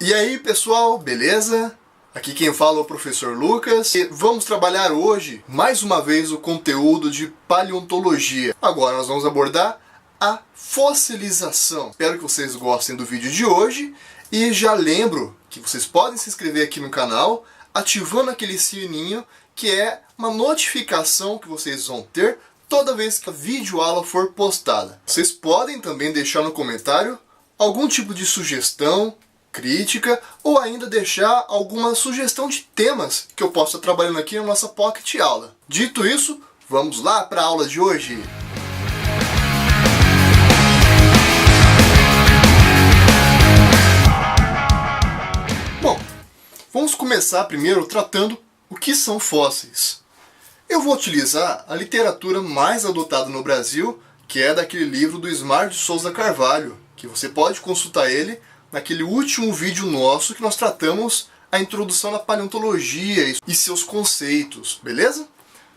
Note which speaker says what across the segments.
Speaker 1: E aí pessoal, beleza? Aqui quem fala é o professor Lucas e vamos trabalhar hoje, mais uma vez, o conteúdo de paleontologia. Agora nós vamos abordar a fossilização. Espero que vocês gostem do vídeo de hoje e já lembro que vocês podem se inscrever aqui no canal, ativando aquele sininho que é uma notificação que vocês vão ter toda vez que a videoaula for postada. Vocês podem também deixar no comentário algum tipo de sugestão, crítica, ou ainda deixar alguma sugestão de temas que eu possa estar trabalhando aqui na nossa Pocket Aula. Dito isso, vamos lá para a aula de hoje! Bom, vamos começar primeiro tratando o que são fósseis. Eu vou utilizar a literatura mais adotada no Brasil, que é daquele livro do Ismar de Souza Carvalho, que você pode consultar ele naquele último vídeo nosso que nós tratamos a introdução da paleontologia e seus conceitos, beleza?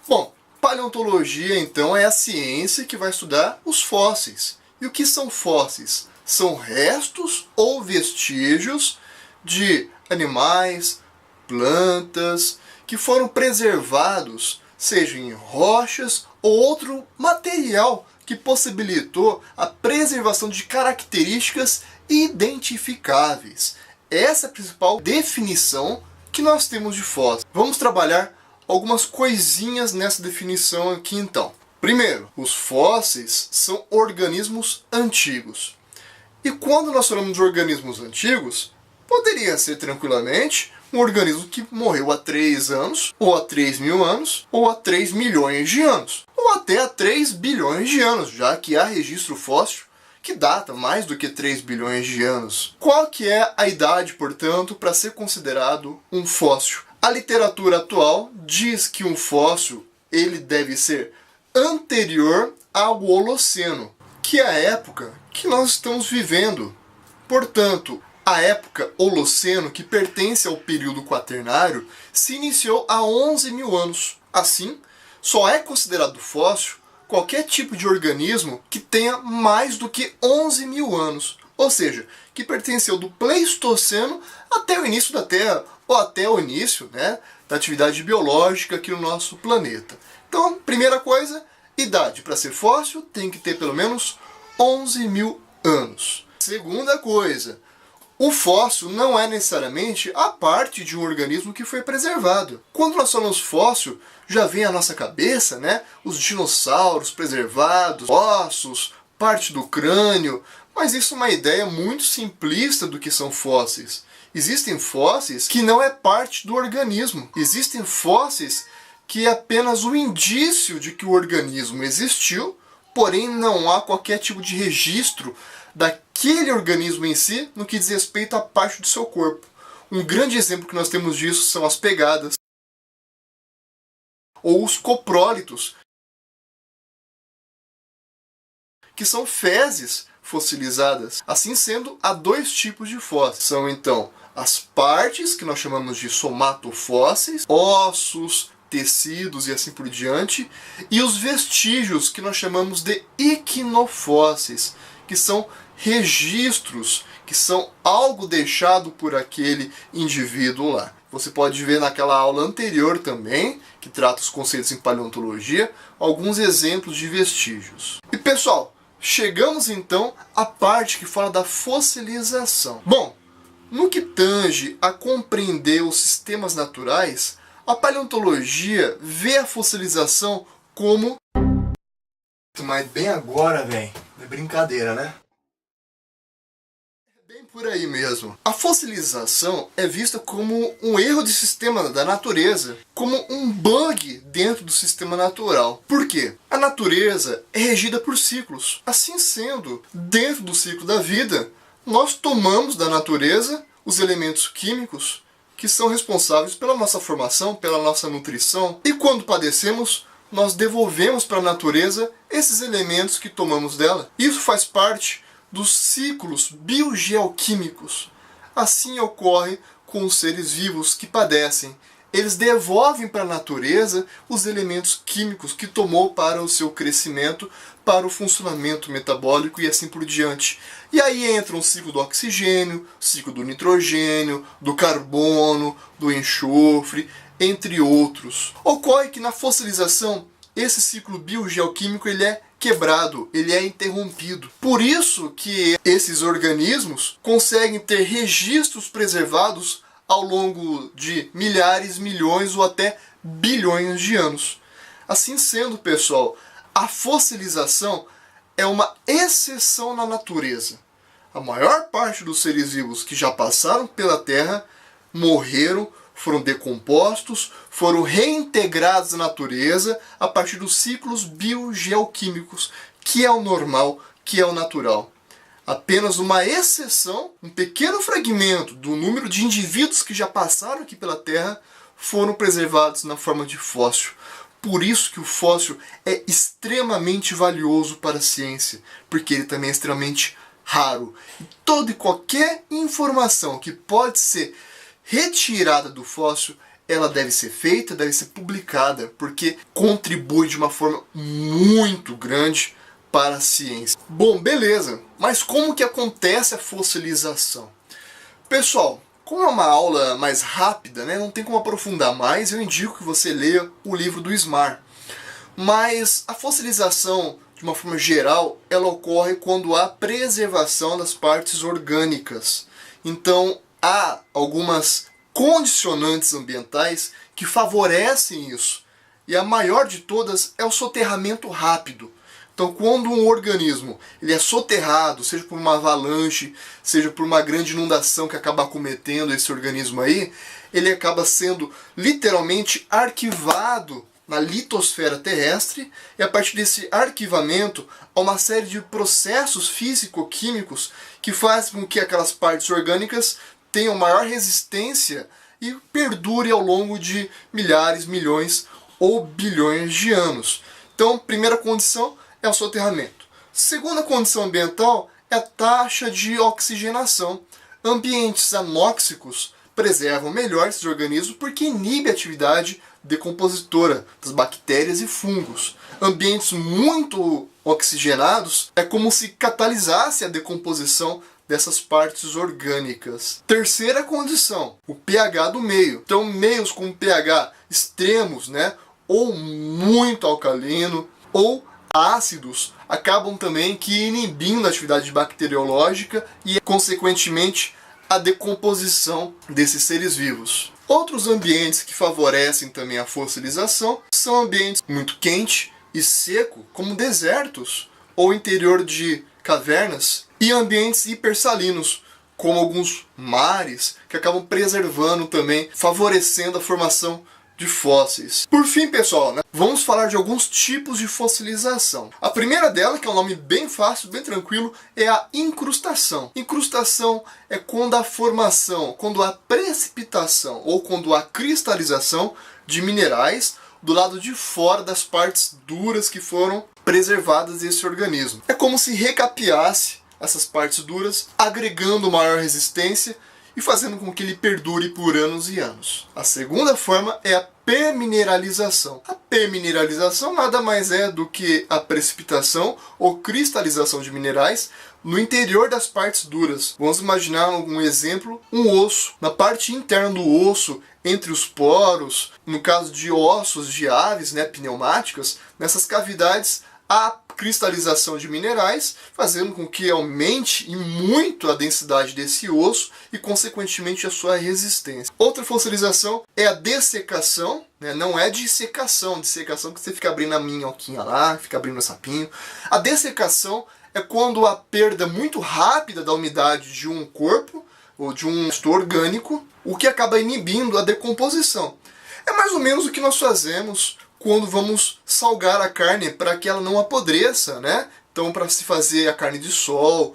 Speaker 1: Bom, paleontologia então é a ciência que vai estudar os fósseis. E o que são fósseis? São restos ou vestígios de animais, plantas, que foram preservados, seja em rochas ou outro material que possibilitou a preservação de características identificáveis. Essa é a principal definição que nós temos de fóssil. Vamos trabalhar algumas coisinhas nessa definição aqui então. Primeiro, os fósseis são organismos antigos. E quando nós falamos de organismos antigos, poderia ser tranquilamente um organismo que morreu há 3 anos, ou há 3.000 anos, ou há 3 milhões de anos, ou até há 3 bilhões de anos, já que há registro fóssil que data mais do que 3 bilhões de anos. Qual que é a idade, portanto, para ser considerado um fóssil? A literatura atual diz que um fóssil ele deve ser anterior ao Holoceno, que é a época que nós estamos vivendo. Portanto, a época Holoceno, que pertence ao período quaternário, se iniciou há 11.000 anos. Assim, só é considerado fóssil qualquer tipo de organismo que tenha mais do que 11.000 anos, ou seja, que pertenceu do Pleistoceno até o início da Terra, ou até o início, da atividade biológica aqui no nosso planeta. Então, primeira coisa, idade para ser fóssil tem que ter pelo menos 11.000 anos. Segunda coisa, o fóssil não é necessariamente a parte de um organismo que foi preservado. Quando nós falamos fóssil, já vem à nossa cabeça, os dinossauros preservados, ossos, parte do crânio, mas isso é uma ideia muito simplista do que são fósseis. Existem fósseis que não é parte do organismo. Existem fósseis que é apenas um indício de que o organismo existiu, porém não há qualquer tipo de registro daquele organismo em si no que diz respeito à parte do seu corpo. Um grande exemplo que nós temos disso são as pegadas ou os coprólitos, que são fezes fossilizadas. Assim sendo, há 2 tipos de fósseis. São então as partes, que nós chamamos de somatofósseis, ossos, tecidos e assim por diante, e os vestígios, que nós chamamos de iquinofósseis, que são registros, que são algo deixado por aquele indivíduo lá. Você pode ver naquela aula anterior também, que trata os conceitos em paleontologia, alguns exemplos de vestígios. E pessoal, chegamos então à parte que fala da fossilização. Bom, no que tange a compreender os sistemas naturais, a paleontologia vê a fossilização como... Mas bem agora, velho. É brincadeira, né? É bem por aí mesmo. A fossilização é vista como um erro de sistema da natureza, como um bug dentro do sistema natural. Por quê? A natureza é regida por ciclos. Assim sendo, dentro do ciclo da vida, nós tomamos da natureza os elementos químicos que são responsáveis pela nossa formação, pela nossa nutrição, e quando padecemos, nós devolvemos para a natureza esses elementos que tomamos dela. Isso faz parte dos ciclos biogeoquímicos. Assim ocorre com os seres vivos que padecem. eles devolvem para a natureza os elementos químicos que tomou para o seu crescimento, para o funcionamento metabólico e assim por diante. E aí entra o ciclo do oxigênio, o ciclo do nitrogênio, do carbono, do enxofre, entre outros. Ocorre que na fossilização, esse ciclo biogeoquímico ele é quebrado, ele é interrompido. Por isso que esses organismos conseguem ter registros preservados ao longo de milhares, milhões ou até bilhões de anos. Assim sendo, pessoal, a fossilização é uma exceção na natureza. A maior parte dos seres vivos que já passaram pela Terra morreram, foram decompostos, foram reintegrados à natureza a partir dos ciclos biogeoquímicos, que é o normal, que é o natural. Apenas uma exceção, um pequeno fragmento do número de indivíduos que já passaram aqui pela Terra foram preservados na forma de fóssil. Por isso que o fóssil é extremamente valioso para a ciência, porque ele também é extremamente raro. E toda e qualquer informação que pode ser retirada do fóssil, ela deve ser feita, deve ser publicada, porque contribui de uma forma muito grande para a ciência. Bom, beleza, mas como que acontece a fossilização? Pessoal, como é uma aula mais rápida, né, não tem como aprofundar mais, eu indico que você leia o livro do Smar. Mas a fossilização, de uma forma geral, ela ocorre quando há preservação das partes orgânicas. Então, há algumas condicionantes ambientais que favorecem isso. E a maior de todas é o soterramento rápido. Então, quando um organismo ele é soterrado, seja por uma avalanche, seja por uma grande inundação que acaba acometendo esse organismo aí, ele acaba sendo literalmente arquivado na litosfera terrestre, e a partir desse arquivamento há uma série de processos físico-químicos que fazem com que aquelas partes orgânicas tenham maior resistência e perdure ao longo de milhares, milhões ou bilhões de anos. Então, primeira condição é o soterramento. Segunda condição ambiental é a taxa de oxigenação. Ambientes anóxicos preservam melhor esses organismos porque inibe a atividade decompositora das bactérias e fungos. Ambientes muito oxigenados é como se catalisasse a decomposição dessas partes orgânicas. Terceira condição, o pH do meio. Então, meios com pH extremos, né, ou muito alcalino, ou ácidos, acabam também que inibindo a atividade bacteriológica e, consequentemente, a decomposição desses seres vivos. Outros ambientes que favorecem também a fossilização são ambientes muito quente e seco, como desertos ou interior de cavernas, e ambientes hipersalinos, como alguns mares, que acabam preservando também, favorecendo a formação de fósseis. Por fim, pessoal, né, vamos falar de alguns tipos de fossilização. A primeira dela, que é um nome bem fácil, bem tranquilo, é a incrustação. Incrustação é quando a formação, quando a precipitação ou quando a cristalização de minerais do lado de fora das partes duras que foram preservadas desse organismo. É como se recapeasse essas partes duras, agregando maior resistência e fazendo com que ele perdure por anos e anos. A segunda forma é a permineralização. A permineralização nada mais é do que a precipitação ou cristalização de minerais no interior das partes duras. Vamos imaginar um exemplo, um osso. Na parte interna do osso, entre os poros, no caso de ossos de aves, né, pneumáticas, nessas cavidades há cristalização de minerais, fazendo com que aumente e muito a densidade desse osso e, consequentemente, a sua resistência. Outra fossilização é a dessecação, né? Não é dissecação, dissecação que você fica abrindo a minhoquinha lá, fica abrindo o sapinho. A dessecação é quando há perda muito rápida da umidade de um corpo ou de um resto orgânico, o que acaba inibindo a decomposição. É mais ou menos o que nós fazemos quando vamos salgar a carne para que ela não apodreça, né? Então, para se fazer a carne de sol,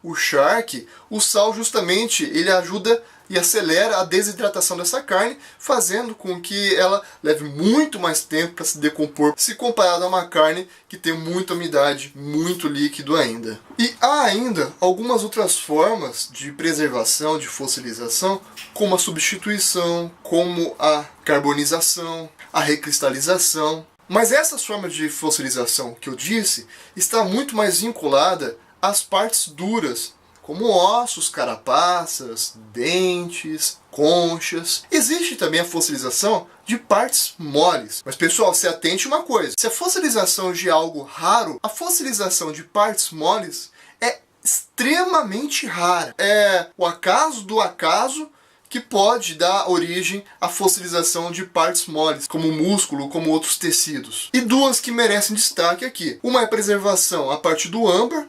Speaker 1: o charque, o sal justamente ele ajuda e acelera a desidratação dessa carne, fazendo com que ela leve muito mais tempo para se decompor, se comparado a uma carne que tem muita umidade, muito líquido ainda. E há ainda algumas outras formas de preservação, de fossilização, como a substituição, como a carbonização, a recristalização. Mas essa forma de fossilização que eu disse está muito mais vinculada às partes duras, como ossos, carapaças, dentes, conchas. Existe também a fossilização de partes moles. Mas pessoal, se atente uma coisa. Se a fossilização de algo raro, a fossilização de partes moles é extremamente rara. É o acaso do acaso que pode dar origem à fossilização de partes moles, como o músculo, como outros tecidos. E duas que merecem destaque aqui. Uma é a preservação a partir do âmbar.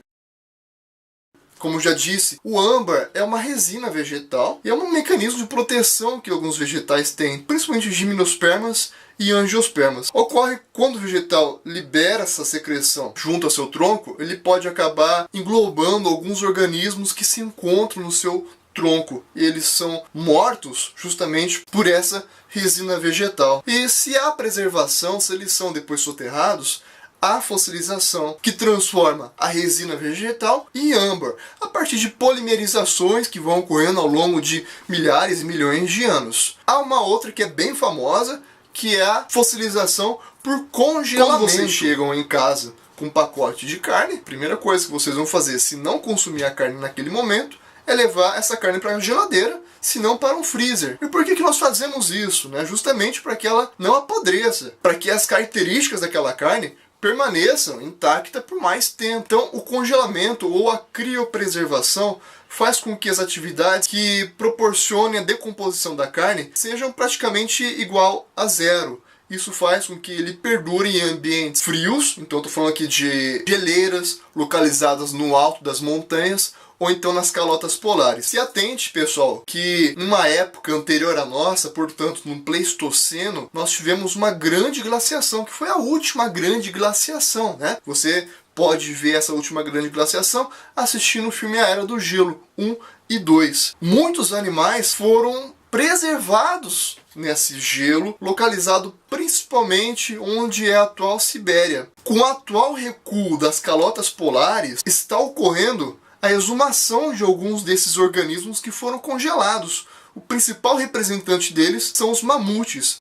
Speaker 1: Como já disse, o âmbar é uma resina vegetal e é um mecanismo de proteção que alguns vegetais têm, principalmente gimnospermas e angiospermas. Ocorre quando o vegetal libera essa secreção junto ao seu tronco, ele pode acabar englobando alguns organismos que se encontram no seu tronco. E eles são mortos justamente por essa resina vegetal. E se há preservação, se eles são depois soterrados, a fossilização, que transforma a resina vegetal em âmbar, a partir de polimerizações que vão ocorrendo ao longo de milhares e milhões de anos. Há uma outra que é bem famosa, que é a fossilização por congelamento. Quando vocês chegam em casa com um pacote de carne, a primeira coisa que vocês vão fazer, se não consumir a carne naquele momento, é levar essa carne para a geladeira, se não para um freezer. E por que nós fazemos isso? Justamente para que ela não apodreça, para que as características daquela carne permaneçam intactas por mais tempo. Então, o congelamento ou a criopreservação faz com que as atividades que proporcionem a decomposição da carne sejam praticamente igual a zero. Isso faz com que ele perdure em ambientes frios, então estou falando aqui de geleiras localizadas no alto das montanhas, ou então nas calotas polares. Se atente, pessoal, que numa época anterior à nossa, portanto no Pleistoceno, nós tivemos uma grande glaciação, que foi a última grande glaciação, né? Você pode ver essa última grande glaciação assistindo o filme A Era do Gelo 1 e 2. Muitos animais foram preservados nesse gelo, localizado principalmente onde é a atual Sibéria. Com o atual recuo das calotas polares, está ocorrendo a exumação de alguns desses organismos que foram congelados. O principal representante deles são os mamutes.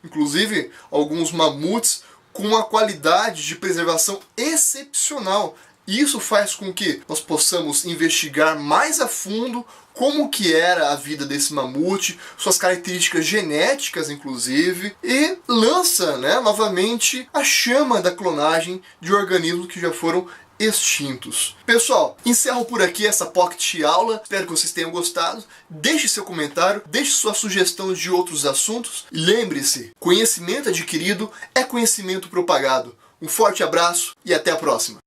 Speaker 1: Inclusive, alguns mamutes com uma qualidade de preservação excepcional. Isso faz com que nós possamos investigar mais a fundo como que era a vida desse mamute, suas características genéticas inclusive, e lança novamente a chama da clonagem de organismos que já foram extintos. Pessoal, encerro por aqui essa Pocket aula, espero que vocês tenham gostado. Deixe seu comentário, deixe sua sugestão de outros assuntos e lembre-se, conhecimento adquirido é conhecimento propagado. Um forte abraço e até a próxima!